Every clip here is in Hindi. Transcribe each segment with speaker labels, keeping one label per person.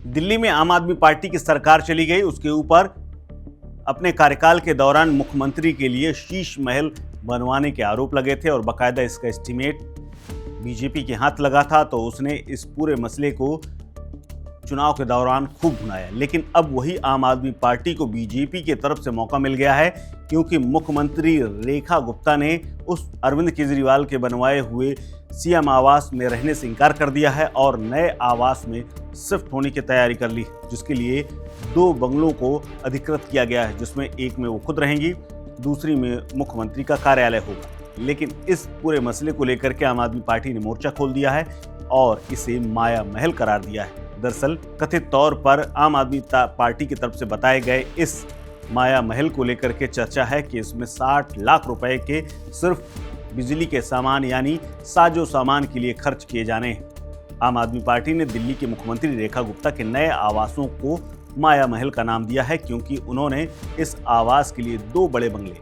Speaker 1: दिल्ली में आम आदमी पार्टी की सरकार चली गई, उसके ऊपर अपने कार्यकाल के दौरान मुख्यमंत्री के लिए शीश महल बनवाने के आरोप लगे थे और बाकायदा इसका एस्टीमेट बीजेपी के हाथ लगा था। तो उसने इस पूरे मसले को चुनाव के दौरान खूब भुनाया, लेकिन अब वही आम आदमी पार्टी को बीजेपी की तरफ से मौका मिल गया है, क्योंकि मुख्यमंत्री रेखा गुप्ता ने उस अरविंद केजरीवाल के बनवाए हुए सीएम आवास में रहने से इनकार कर दिया है और नए आवास में शिफ्ट होने की तैयारी कर ली, जिसके लिए 2 बंगलों को अधिकृत किया गया है, जिसमें एक में वो खुद रहेंगी, दूसरी में मुख्यमंत्री का कार्यालय होगा। लेकिन इस पूरे मसले को लेकर के आम आदमी पार्टी ने मोर्चा खोल दिया है और इसे माया महल करार दिया है। दरअसल कथित तौर पर आम आदमी पार्टी की तरफ से बताए गए इस माया महल को लेकर के चर्चा है कि इसमें 60 लाख रुपए के सिर्फ बिजली के सामान यानी साजो सामान के लिए खर्च किए जाने हैं। आम आदमी पार्टी ने दिल्ली के मुख्यमंत्री रेखा गुप्ता के नए आवासों को माया महल का नाम दिया है, क्योंकि उन्होंने इस आवास के लिए 2 बड़े बंगले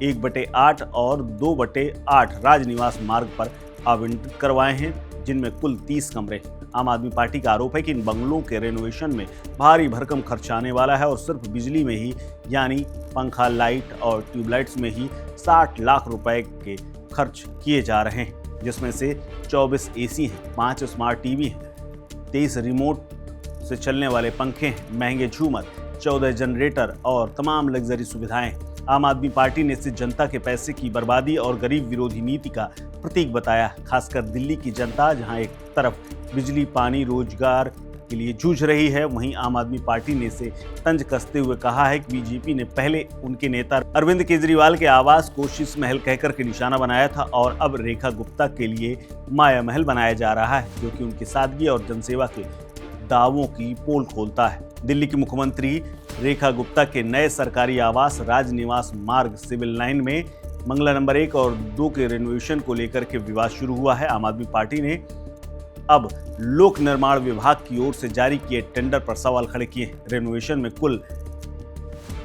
Speaker 1: 1/8 और 2/8 राजनिवास मार्ग पर आवंटित करवाए हैं, जिनमें कुल 30 कमरे। आम आदमी पार्टी का आरोप है कि इन बंगलों के रेनोवेशन में भारी भरकम खर्च आने वाला है और सिर्फ बिजली में ही यानी पंखा, लाइट और ट्यूबलाइट्स में ही 60 लाख रुपए के खर्च किए जा रहे हैं, जिसमें से 24 एसी हैं, 5 स्मार्ट टीवी हैं, 23 रिमोट से चलने वाले पंखे हैं, महंगे झूमर, 14 जनरेटर और तमाम लग्जरी सुविधाएं। आम आदमी पार्टी ने इसे जनता के पैसे की बर्बादी और गरीब विरोधी नीति का प्रतीक बताया। खासकर दिल्ली की जनता जहां एक तरफ बिजली, पानी, रोजगार के लिए जूझ रही है, वहीं आम आदमी पार्टी ने इसे तंज कसते हुए कहा है कि बीजेपी ने पहले उनके नेता अरविंद केजरीवाल के आवास को शीश महल कहकर के निशाना बनाया था और अब रेखा गुप्ता के लिए माया महल बनाया जा रहा है, जो कि उनकी सादगी और जनसेवा के दावों की पोल खोलता है। दिल्ली की मुख्यमंत्री रेखा गुप्ता के नए सरकारी आवास राजनिवास मार्ग सिविल लाइन में बंगला नंबर 1 और 2 के रेनोवेशन को लेकर के विवाद शुरू हुआ है। आम आदमी पार्टी ने अब लोक निर्माण विभाग की ओर से जारी किए टेंडर पर सवाल खड़े किए। रेनोवेशन में कुल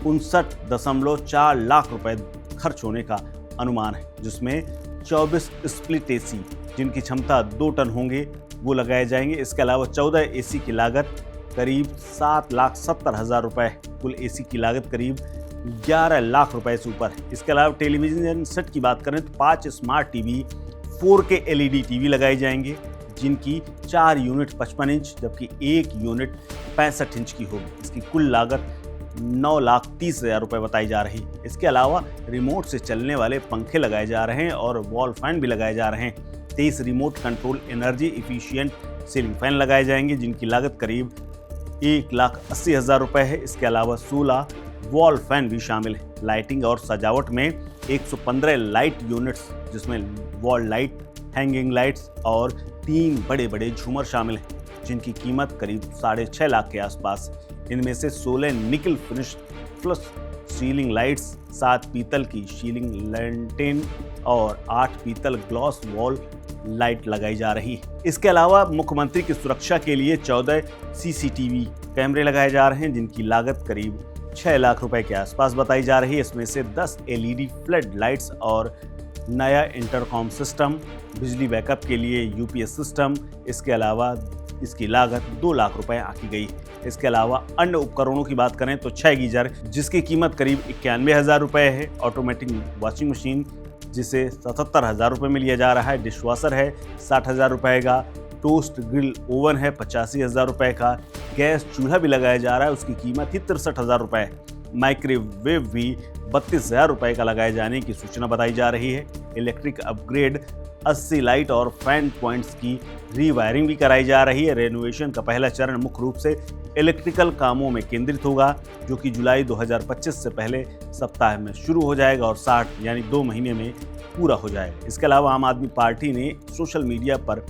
Speaker 1: 59.4 लाख रुपए खर्च होने का अनुमान है, जिसमें 24 स्प्लिट एसी जिनकी क्षमता 2 टन होंगे वो लगाए जाएंगे। इसके अलावा 14 एसी की लागत करीब 7,70,000 रुपए, कुल एसी की लागत करीब 11 लाख रुपए से ऊपर है। इसके अलावा टेलीविजन सेट की बात करें तो 5 smart TV 4K LED TV लगाए जाएंगे, जिनकी 4 यूनिट 55 इंच जबकि 1 यूनिट 65 इंच की होगी। इसकी कुल लागत 9,30,000 रुपए बताई जा रही है। इसके अलावा रिमोट से चलने वाले पंखे लगाए जा रहे हैं और वॉल फैन भी लगाए जा रहे हैं। 23 remote control energy efficient ceiling fan लगाए जाएंगे, जिनकी लागत करीब 1,80,000 रुपए है। इसके अलावा 16 वॉल फैन भी शामिल है। लाइटिंग और सजावट में 115 लाइट यूनिट्स, जिसमें वॉल लाइट, हैंगिंग लाइट्स और 3 बड़े बड़े झूमर शामिल हैं, जिनकी कीमत करीब 6.5 लाख के आसपास। इनमें से 16 निकल फिनिश प्लस सीलिंग लाइट्स, 7 पीतल की सीलिंग लैंटेन और 8 पीतल ग्लॉस वॉल लाइट लगाई जा रही है। इसके अलावा मुख्यमंत्री की सुरक्षा के लिए 14 CCTV कैमरे लगाए जा रहे हैं, जिनकी लागत करीब 6 लाख रुपए के आसपास बताई जा रही है। इसमें से 10 LED फ्लड लाइट्स और नया इंटरकॉम सिस्टम, बिजली बैकअप के लिए UPS सिस्टम। इसके अलावा इसकी लागत 2 लाख रुपए आंकी गई। इसके अलावा अन्य उपकरणों की बात करें तो 6 गीजर, जिसकी कीमत करीब 91,000 रुपए है। ऑटोमेटिक वॉशिंग मशीन, जिसे 77,000 रुपए में लिया जा रहा है। डिशवॉशर है 60,000 रुपए का। टोस्ट ग्रिल ओवन है 85,000 रुपए का। गैस चूल्हा भी लगाया जा रहा है, उसकी कीमत ही 63,000 रुपए है। माइक्रोवेव भी 32,000 रुपए का लगाए जाने की सूचना बताई जा रही है। इलेक्ट्रिक अपग्रेड, 80 लाइट और फैन पॉइंट्स की रीवायरिंग भी कराई जा रही है। रेनोवेशन का पहला चरण मुख्य रूप से इलेक्ट्रिकल कामों में केंद्रित होगा, जो कि जुलाई 2025 से पहले सप्ताह में शुरू हो जाएगा और 60 यानी 2 महीने में पूरा हो जाएगा। इसके अलावा आम आदमी पार्टी ने सोशल मीडिया पर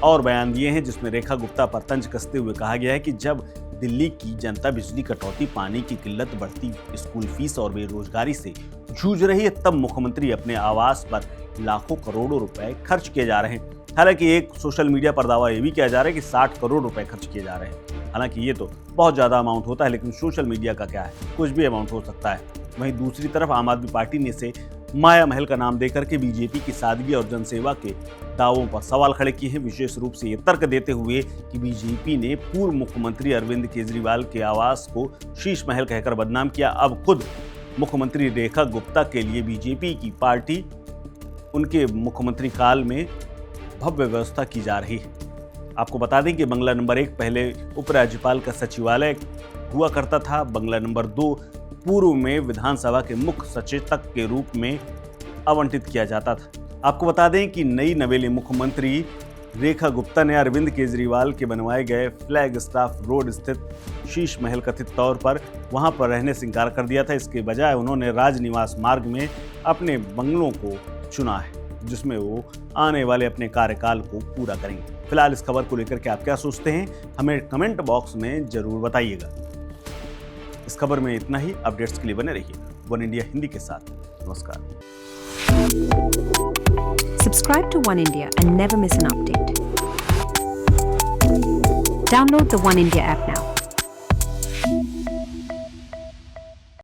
Speaker 1: और बयान दिए हैं, जिसमें रेखा गुप्ता पर तंज कसते हुए कहा गया है कि जब दिल्ली की जनता बिजली कटौती, पानी की किल्लत, बढ़ती स्कूल फीस और बेरोजगारी से जूझ रही है, तब मुख्यमंत्री अपने आवास पर लाखों करोड़ों रुपए खर्च किए जा रहे हैं। हालांकि एक सोशल मीडिया पर दावा ये भी किया जा रहा है कि 60 करोड़ रुपए खर्च किए जा रहे हैं। हालांकि ये तो बहुत ज़्यादा अमाउंट होता है, लेकिन सोशल मीडिया का क्या है, कुछ भी अमाउंट हो सकता है। वहीं दूसरी तरफ आम आदमी पार्टी ने इसे माया महल का नाम देकर के बीजेपी की सादगी और जनसेवा के दावों पर सवाल खड़े किए हैं, विशेष रूप से ये तर्क देते हुए कि बीजेपी ने पूर्व मुख्यमंत्री अरविंद केजरीवाल के आवास को शीश महल कहकर बदनाम किया। अब खुद मुख्यमंत्री रेखा गुप्ता के लिए बीजेपी की पार्टी उनके मुख्यमंत्री काल में भव्य व्यवस्था की जा रही है। आपको बता दें कि बंगला नंबर 1 पहले उपराज्यपाल का सचिवालय हुआ करता था। बंगला नंबर 2 पूर्व में विधानसभा के मुख्य सचेतक के रूप में आवंटित किया जाता था। आपको बता दें कि नई नवेली मुख्यमंत्री रेखा गुप्ता ने अरविंद केजरीवाल के बनवाए गए फ्लैग स्टाफ रोड स्थित शीश महल कथित तौर पर वहां पर रहने से इंकार कर दिया था। इसके बजाय उन्होंने राजनिवास मार्ग में अपने बंगलों को चुना है, जिसमें वो आने वाले अपने कार्यकाल को पूरा करेंगे। फिलहाल इस खबर को लेकर के आप क्या सोचते हैं, हमें कमेंट बॉक्स में जरूर बताइएगा। इस खबर में इतना ही। अपडेट्स के लिए बने रहिए वन इंडिया हिंदी के साथ। नमस्कार।
Speaker 2: Subscribe to One India and never miss an update. Download the One India app now.